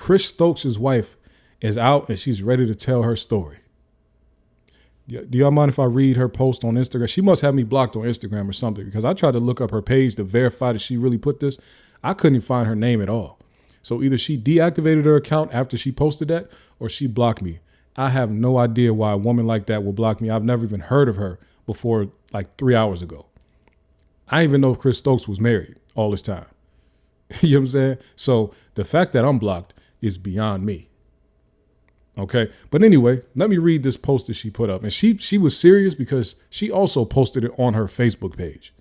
Chris Stokes' wife is out and she's ready to tell her story. Do y'all mind if I read her post on Instagram? She must have me blocked on Instagram or something, because I tried to look up her page to verify that she really put this. I couldn't even find her name at all. So either she deactivated her account after she posted that, or she blocked me. I have no idea why a woman like that will block me. I've never even heard of her before like 3 hours ago. I didn't even know if Chris Stokes was married all this time. You know what I'm saying? So the fact that I'm blocked is beyond me. Okay. But anyway, let me read this post that she put up. And she was serious, because she also posted it on her Facebook page.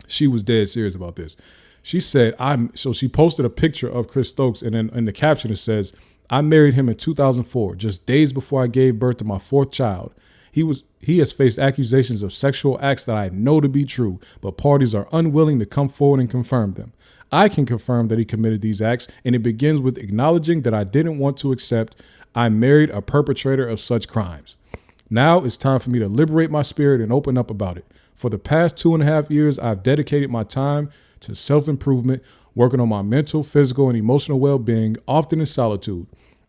She was dead serious about this. She said, so she posted a picture of Chris Stokes, and then in the caption it says, I married him in 2004, just days before I gave birth to my fourth child. He has faced accusations of sexual acts that I know to be true, but parties are unwilling to come forward and confirm them. I can confirm that he committed these acts, and it begins with acknowledging that I didn't want to accept I married a perpetrator of such crimes. Now it's time for me to liberate my spirit and open up about it. For the past 2.5 years, I've dedicated my time to self-improvement, working on my mental, physical, and emotional well-being, often in solitude.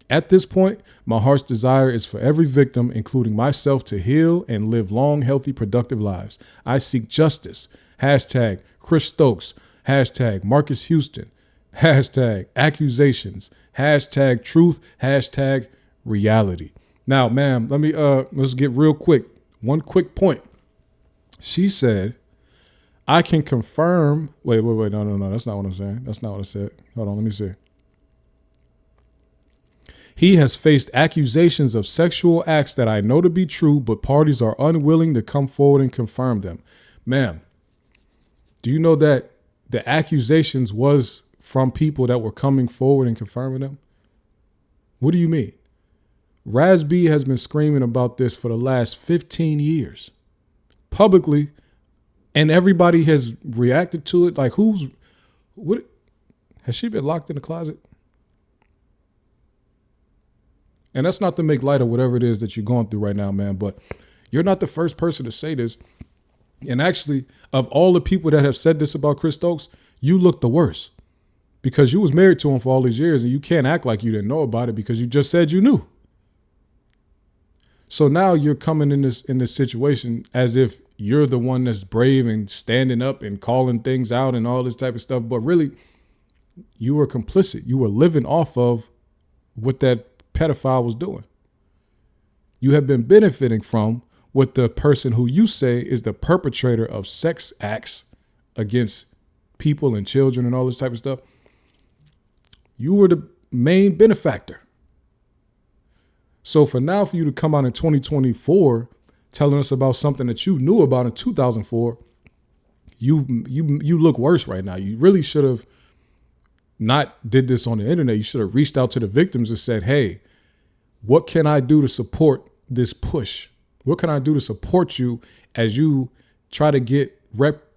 At this point, my heart's desire is for every victim, including myself, to heal and live long, healthy, productive lives. I seek justice. Hashtag Chris Stokes. Hashtag Marcus Houston. Hashtag accusations. Hashtag truth. Hashtag reality. Now, ma'am, let's get real quick. One quick point. She said, I can confirm. Wait. No. That's not what I'm saying. That's not what I said. Hold on. Let me see. He has faced accusations of sexual acts that I know to be true, but parties are unwilling to come forward and confirm them. Ma'am, do you know that the accusations was from people that were coming forward and confirming them? What do you mean? Raz B has been screaming about this for the last 15 years publicly, and everybody has reacted to it. Like, what? Has she been locked in the closet? And that's not to make light of whatever it is that you're going through right now, man, but you're not the first person to say this. And actually, of all the people that have said this about Chris Stokes, you look the worst, because you was married to him for all these years, and you can't act like you didn't know about it because you just said you knew. So now you're coming in this situation as if you're the one that's brave and standing up and calling things out and all this type of stuff. But really, you were complicit. You were living off of what that pedophile was doing. You have been benefiting from what the person who you say is the perpetrator of sex acts against people and children and all this type of stuff. You were the main benefactor. So for you to come out in 2024 telling us about something that you knew about in 2004, you look worse right now. You really should have not did this on the internet. You should have reached out to the victims and said, hey, what can I do to support this push? What can I do to support you as you try to get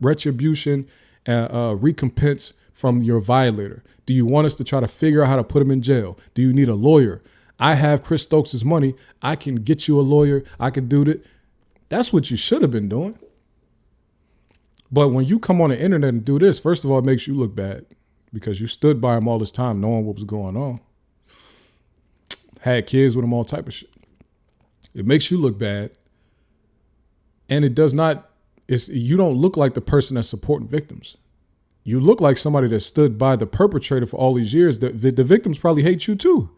retribution, recompense from your violator? Do you want us to try to figure out how to put him in jail? Do you need a lawyer? I have Chris Stokes' money. I can get you a lawyer. I can do that. That's what you should have been doing. But when you come on the internet and do this, first of all, it makes you look bad because you stood by him all this time knowing what was going on. Had kids with him, all type of shit. It makes you look bad. And it does not, you don't look like the person that's supporting victims. You look like somebody that stood by the perpetrator for all these years. The victims probably hate you too.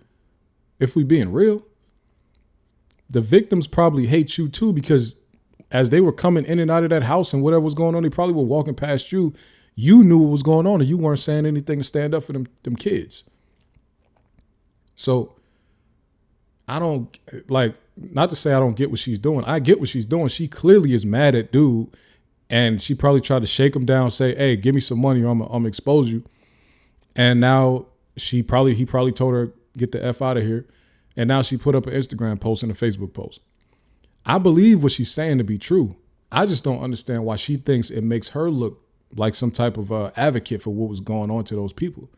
If we being real, the victims probably hate you too, because as they were coming in and out of that house and whatever was going on, they probably were walking past you. You knew what was going on and you weren't saying anything to stand up for them kids. So I don't not to say I don't get what she's doing. I get what she's doing. She clearly is mad at dude, and she probably tried to shake him down, say, hey, give me some money or I'm gonna expose you. And now he probably told her, get the F out of here. And now she put up an Instagram post and a Facebook post. I believe what she's saying to be true. I just don't understand why she thinks it makes her look like some type of advocate for what was going on to those people.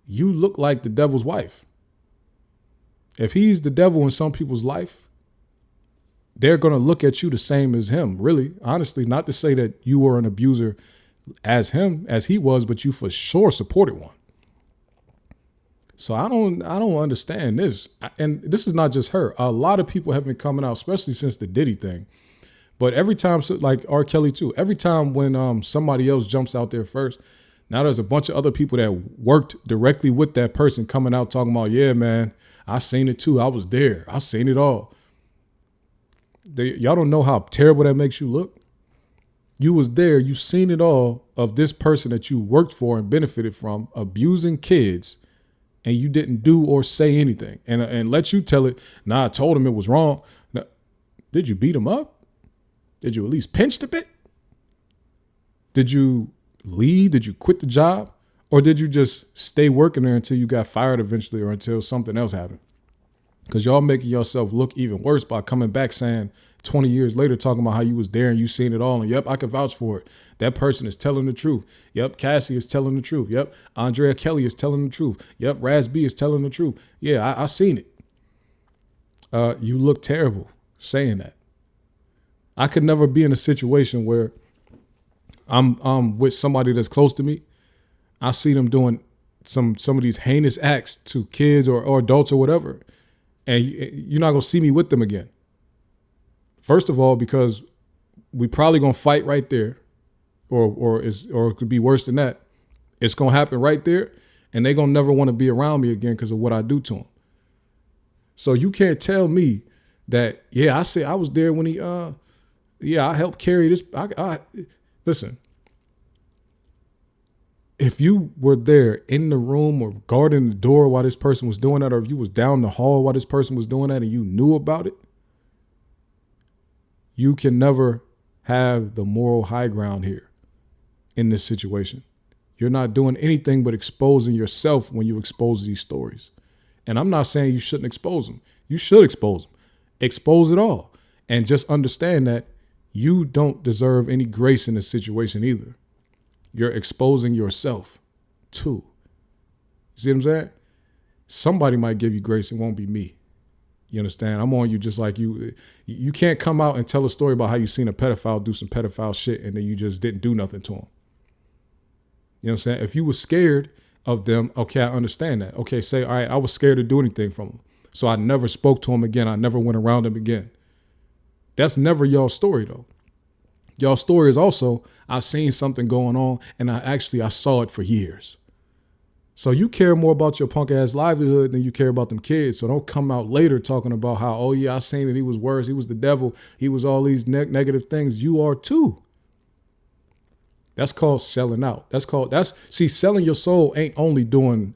You look like the devil's wife. If he's the devil in some people's life, they're going to look at you the same as him. Really, honestly, not to say that you were an abuser as he was, but you for sure supported one. So I don't understand this. And this is not just her. A lot of people have been coming out, especially since the Diddy thing. But every time, like R. Kelly too, every time when somebody else jumps out there first, now there's a bunch of other people that worked directly with that person coming out talking about, yeah, man, I seen it too. I was there. I seen it all. Y'all don't know how terrible that makes you look. You was there. You seen it all of this person that you worked for and benefited from abusing kids, and you didn't do or say anything. And let you tell it, nah, I told him it was wrong. Now, did you beat him up? Did you at least pinch the bit? Did you leave? Did you quit the job? Or did you just stay working there until you got fired eventually or until something else happened? Because y'all making yourself look even worse by coming back saying 20 years later talking about how you was there and you seen it all. And yep, I can vouch for it. That person is telling the truth. Yep, Cassie is telling the truth. Yep, Andrea Kelly is telling the truth. Yep, Raz B is telling the truth. Yeah, I seen it. You look terrible saying that. I could never be in a situation where I'm with somebody that's close to me. I see them doing some of these heinous acts to kids or adults or whatever. And you're not going to see me with them again. First of all, because we probably going to fight right there, or it could be worse than that. It's going to happen right there, and they're going to never want to be around me again because of what I do to them. So you can't tell me that, yeah, I say I was there when he, I helped carry this. Listen, if you were there in the room or guarding the door while this person was doing that, or if you was down the hall while this person was doing that and you knew about it, you can never have the moral high ground here in this situation. You're not doing anything but exposing yourself when you expose these stories. And I'm not saying you shouldn't expose them. You should expose them. Expose it all. And just understand that you don't deserve any grace in this situation either. You're exposing yourself too. See what I'm saying? Somebody might give you grace. It won't be me. You understand? I'm on you just like you. You can't come out and tell a story about how you seen a pedophile do some pedophile shit and then you just didn't do nothing to him. You know what I'm saying? If you were scared of them, okay, I understand that. Okay, say, all right, I was scared to do anything from him. So I never spoke to him again. I never went around him again. That's never y'all's story though. Y'all story is also, I seen something going on and I saw it for years. So you care more about your punk ass livelihood than you care about them kids. So don't come out later talking about how, oh yeah, I seen it. He was worse. He was the devil. He was all these negative things. You are too. That's called selling out. Selling your soul ain't only doing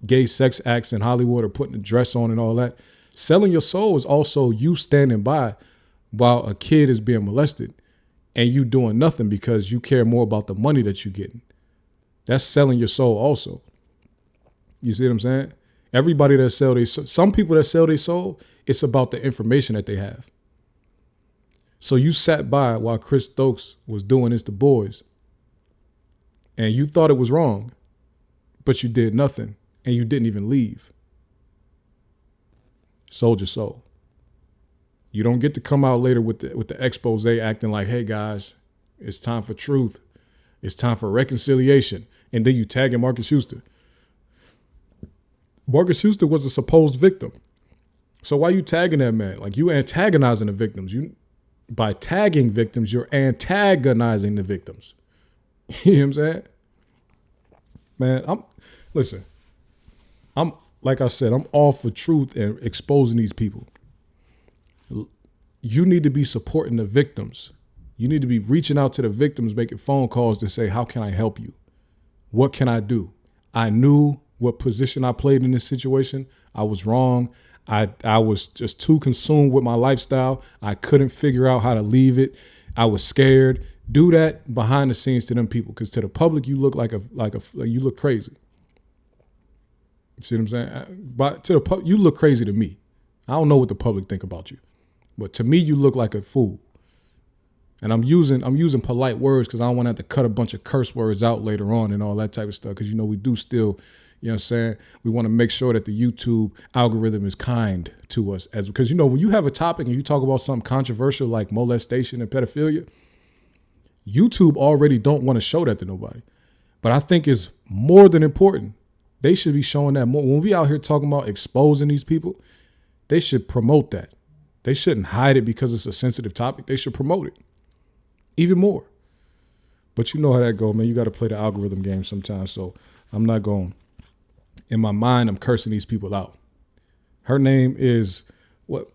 gay sex acts in Hollywood or putting a dress on and all that. Selling your soul is also you standing by while a kid is being molested and you doing nothing because you care more about the money that you're getting. That's selling your soul also. You see what I'm saying? Everybody that some people that sell their soul, it's about the information that they have. So you sat by while Chris Stokes was doing this to boys and you thought it was wrong, but you did nothing and you didn't even leave. Sold your soul. You don't get to come out later with the expose acting like, hey guys, it's time for truth. It's time for reconciliation. And then you tagging Marcus Houston. Marcus Houston was a supposed victim. So why you tagging that man? Like you antagonizing the victims. By tagging victims, you're antagonizing the victims. You know what I'm saying? Man, like I said, I'm all for truth and exposing these people. You need to be supporting the victims. You need to be reaching out to the victims, making phone calls to say, how can I help you? What can I do? I knew what position I played in this situation. I was wrong. I was just too consumed with my lifestyle. I couldn't figure out how to leave it. I was scared. Do that behind the scenes to them people, because to the public, you look like you look crazy. You see what I'm saying? But to the public, you look crazy to me. I don't know what the public think about you, but to me, you look like a fool. And I'm using polite words because I don't want to have to cut a bunch of curse words out later on and all that type of stuff. Because, we do still, you know what I'm saying? We want to make sure that the YouTube algorithm is kind to us. Because, when you have a topic and you talk about something controversial like molestation and pedophilia, YouTube already don't want to show that to nobody. But I think it's more than important They should be showing that more. When we out here talking about exposing these people, they should promote that. They shouldn't hide it because it's a sensitive topic. They should promote it even more. But you know how that go, man. You got to play the algorithm game sometimes. So I'm not going. In my mind, I'm cursing these people out. Her name is what?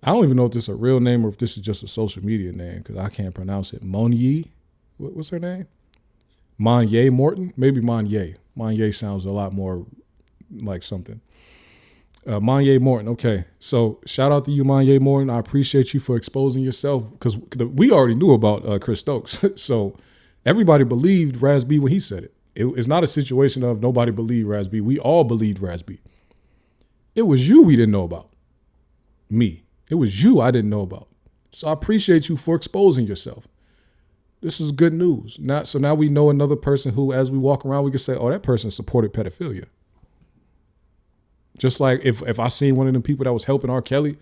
I don't even know if this is a real name or if this is just a social media name because I can't pronounce it. Monye? What's her name? Monye Morton? Maybe Monye. Monye sounds a lot more like something. Monye Morton. Okay. So shout out to you, Monye Morton. I appreciate you for exposing yourself because we already knew about Chris Stokes. So everybody believed Raz B when he said it. It's not a situation of nobody believed Raz B. We all believed Raz B. It was you we didn't know about. Me. It was you I didn't know about. So I appreciate you for exposing yourself. This is good news. So now we know another person who, as we walk around, we can say, oh, that person supported pedophilia. Just like if I seen one of them people that was helping R. Kelly,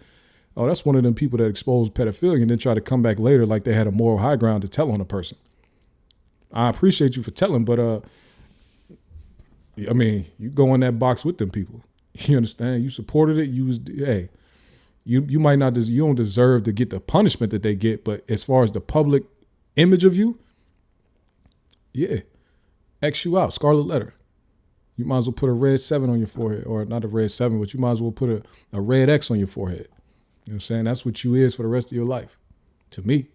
oh, that's one of them people that exposed pedophilia and then try to come back later like they had a moral high ground to tell on a person. I appreciate you for telling, but I mean, you go in that box with them people. You understand? You supported it. You might not, you don't deserve to get the punishment that they get, but as far as the public image of you, yeah, X you out, scarlet letter. You might as well put a red 7 on your forehead, or not a red 7, but you might as well put a red X on your forehead. You know what I'm saying? That's what you is for the rest of your life, to me.